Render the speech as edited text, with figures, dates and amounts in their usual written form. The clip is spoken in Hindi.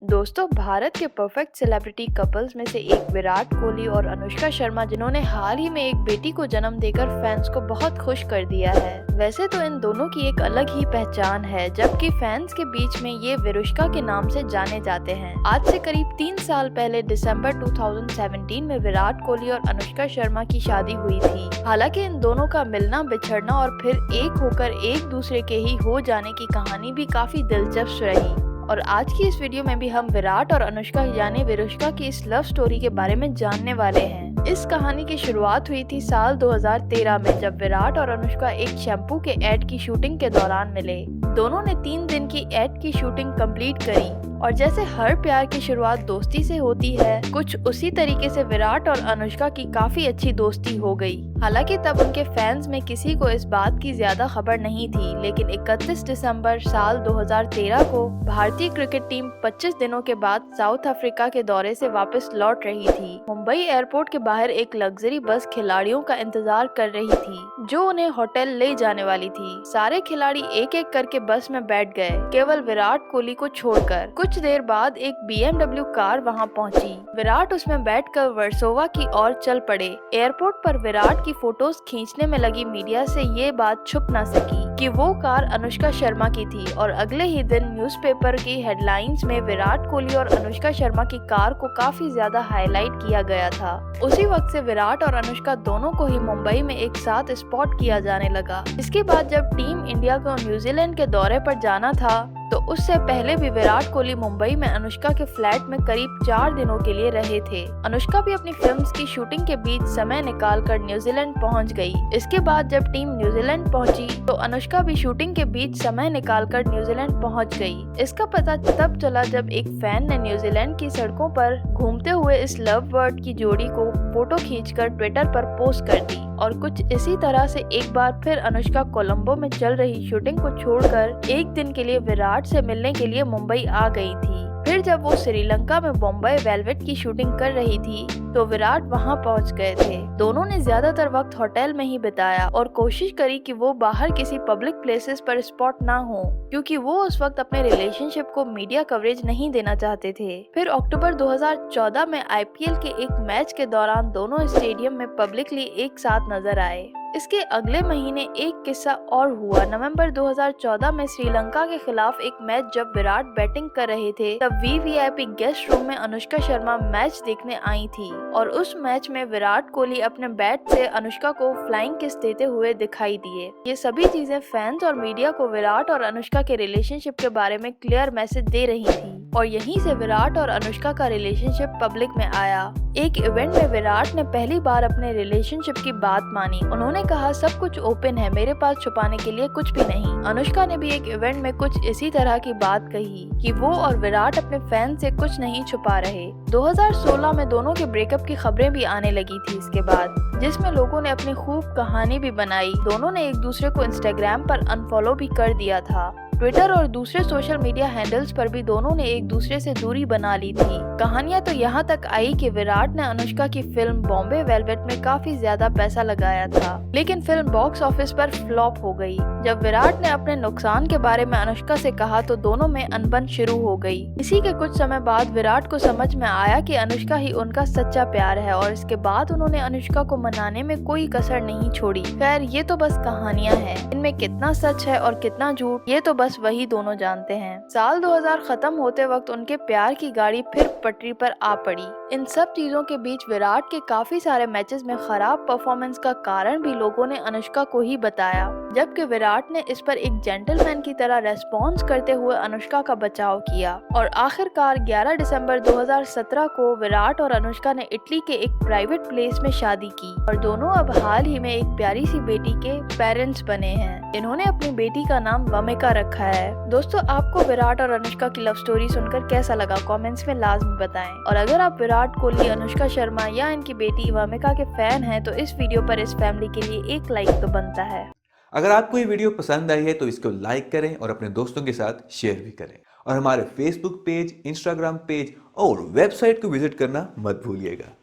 दोस्तों, भारत के परफेक्ट सेलिब्रिटी कपल्स में से एक विराट कोहली और अनुष्का शर्मा, जिन्होंने हाल ही में एक बेटी को जन्म देकर फैंस को बहुत खुश कर दिया है। वैसे तो इन दोनों की एक अलग ही पहचान है, जबकि फैंस के बीच में ये विरुष्का के नाम से जाने जाते हैं। आज से करीब 3 साल पहले दिसंबर 2017 में विराट कोहली और अनुष्का शर्मा की शादी हुई थी। हालांकि इन दोनों का मिलना, बिछड़ना और फिर एक होकर एक दूसरे के ही हो जाने की कहानी भी काफी दिलचस्प रही। और आज की इस वीडियो में भी हम विराट और अनुष्का यानी विरुष्का की इस लव स्टोरी के बारे में जानने वाले हैं। इस कहानी की शुरुआत हुई थी साल 2013 में, जब विराट और अनुष्का एक शैम्पू के एड की शूटिंग के दौरान मिले। दोनों ने 3 दिन की एड की शूटिंग कंप्लीट करी और जैसे हर प्यार की शुरुआत दोस्ती से होती है, कुछ उसी तरीके से विराट और अनुष्का की काफी अच्छी दोस्ती हो गई। हालांकि तब उनके फैंस में किसी को इस बात की ज्यादा खबर नहीं थी, लेकिन 31 दिसंबर साल 2013 को भारतीय क्रिकेट टीम 25 दिनों के बाद साउथ अफ्रीका के दौरे से वापस लौट रही थी। मुंबई एयरपोर्ट के बाहर एक लग्जरी बस खिलाड़ियों का इंतजार कर रही थी, जो उन्हें होटल ले जाने वाली थी। सारे खिलाड़ी एक एक करके बस में बैठ गए, केवल विराट कोहली को छोड़कर। कुछ देर बाद एक BMW कार वहां पहुंची। विराट उसमें बैठकर वर्सोवा की ओर चल पड़े। एयरपोर्ट पर विराट की फोटोज खींचने में लगी मीडिया से ये बात छुप न सकी कि वो कार अनुष्का शर्मा की थी, और अगले ही दिन न्यूज़पेपर की हेडलाइंस में विराट कोहली और अनुष्का शर्मा की कार को काफी ज्यादा हाईलाइट किया गया था। उसी वक्त से विराट और अनुष्का दोनों को ही मुंबई में एक साथ स्पॉट किया जाने लगा। इसके बाद जब टीम इंडिया को न्यूजीलैंड के दौरे पर जाना था, तो उससे पहले भी विराट कोहली मुंबई में अनुष्का के फ्लैट में करीब 4 दिनों के लिए रहे थे। अनुष्का भी अपनी फिल्म्स की शूटिंग के बीच समय निकालकर न्यूजीलैंड पहुंच गई। इसके बाद जब टीम न्यूजीलैंड पहुंची, तो अनुष्का भी शूटिंग के बीच समय निकालकर न्यूजीलैंड पहुंच गई। इसका पता तब चला जब एक फैन ने न्यूजीलैंड की सड़कों पर घूमते हुए इस लव बर्ड की जोड़ी को फोटो खींचकर ट्विटर पर पोस्ट कर दी। और कुछ इसी तरह से एक बार फिर अनुष्का कोलंबो में चल रही शूटिंग को छोड़कर एक दिन के लिए विराट से मिलने के लिए मुंबई आ गई थी। फिर जब वो श्रीलंका में बॉम्बे वेलवेट की शूटिंग कर रही थी, तो विराट वहां पहुंच गए थे। दोनों ने ज्यादातर वक्त होटल में ही बिताया और कोशिश करी कि वो बाहर किसी पब्लिक प्लेसेस पर स्पॉट ना हो, क्योंकि वो उस वक्त अपने रिलेशनशिप को मीडिया कवरेज नहीं देना चाहते थे। फिर अक्टूबर 2014 में IPL के एक मैच के दौरान दोनों स्टेडियम में पब्लिकली एक साथ नजर आए। इसके अगले महीने एक किस्सा और हुआ। नवंबर 2014 में श्रीलंका के खिलाफ एक मैच जब विराट बैटिंग कर रहे थे, तब VVIP गेस्ट रूम में अनुष्का शर्मा मैच देखने आई थी, और उस मैच में विराट कोहली अपने बैट से अनुष्का को फ्लाइंग किस देते हुए दिखाई दिए। ये सभी चीजें फैंस और मीडिया को विराट और अनुष्का के रिलेशनशिप के बारे में क्लियर मैसेज दे रही थी, और यहीं से विराट और अनुष्का का रिलेशनशिप पब्लिक में आया। एक इवेंट में विराट ने पहली बार अपने रिलेशनशिप की बात मानी। उन्होंने कहा, सब कुछ ओपन है, मेरे पास छुपाने के लिए कुछ भी नहीं। अनुष्का ने भी एक इवेंट में कुछ इसी तरह की बात कही कि वो और विराट अपने फैन से कुछ नहीं छुपा रहे। 2016 में दोनों के ब्रेकअप की खबरें भी आने लगी थी इसके बाद, जिसमें लोगों ने अपनी खूब कहानी भी बनाई। दोनों ने एक दूसरे को इंस्टाग्राम पर अनफॉलो भी कर दिया था। ट्विटर और दूसरे सोशल मीडिया हैंडल्स पर भी दोनों ने एक दूसरे से दूरी बना ली थी। कहानियां तो यहाँ तक आई कि विराट ने अनुष्का की फिल्म बॉम्बे वेलवेट में काफी ज्यादा पैसा लगाया था, लेकिन फिल्म बॉक्स ऑफिस पर फ्लॉप हो गई। जब विराट ने अपने नुकसान के बारे में अनुष्का से कहा, तो दोनों में अनबन शुरू हो गई। इसी के कुछ समय बाद विराट को समझ में आया कि अनुष्का ही उनका सच्चा प्यार है, और इसके बाद उन्होंने अनुष्का को मनाने में कोई कसर नहीं छोड़ी। खैर, ये तो बस कहानियां हैं, इनमें कितना सच है और कितना झूठ, ये तो बस वही दोनों जानते हैं। साल 2000 खत्म होते वक्त उनके प्यार की गाड़ी फिर पटरी पर आ पड़ी। इन सब चीजों के बीच विराट के काफी सारे मैचेस में खराब परफॉर्मेंस का कारण भी लोगों ने अनुष्का को ही बताया, जबकि विराट ने इस पर एक जेंटलमैन की तरह रेस्पॉन्स करते हुए अनुष्का का बचाव किया। और आखिरकार 11 दिसंबर 2017 को विराट और अनुष्का ने इटली के एक प्राइवेट प्लेस में शादी की, और दोनों अब हाल ही में एक प्यारी सी बेटी के पेरेंट्स बने हैं। इन्होंने अपनी बेटी का नाम वमिका रखा है। दोस्तों, आपको विराट और अनुष्का की लव स्टोरी सुनकर कैसा लगा, कमेंट्स में लाजमी बताएं। और अगर आप विराट कोहली, अनुष्का शर्मा या इनकी बेटी वमिका के फैन हैं, तो इस वीडियो पर इस फैमिली के लिए एक लाइक तो बनता है। अगर आपको ये वीडियो पसंद आई है तो इसको लाइक करें और अपने दोस्तों के साथ शेयर भी करें, और हमारे फेसबुक पेज, इंस्टाग्राम पेज और वेबसाइट को विजिट करना मत भूलिएगा।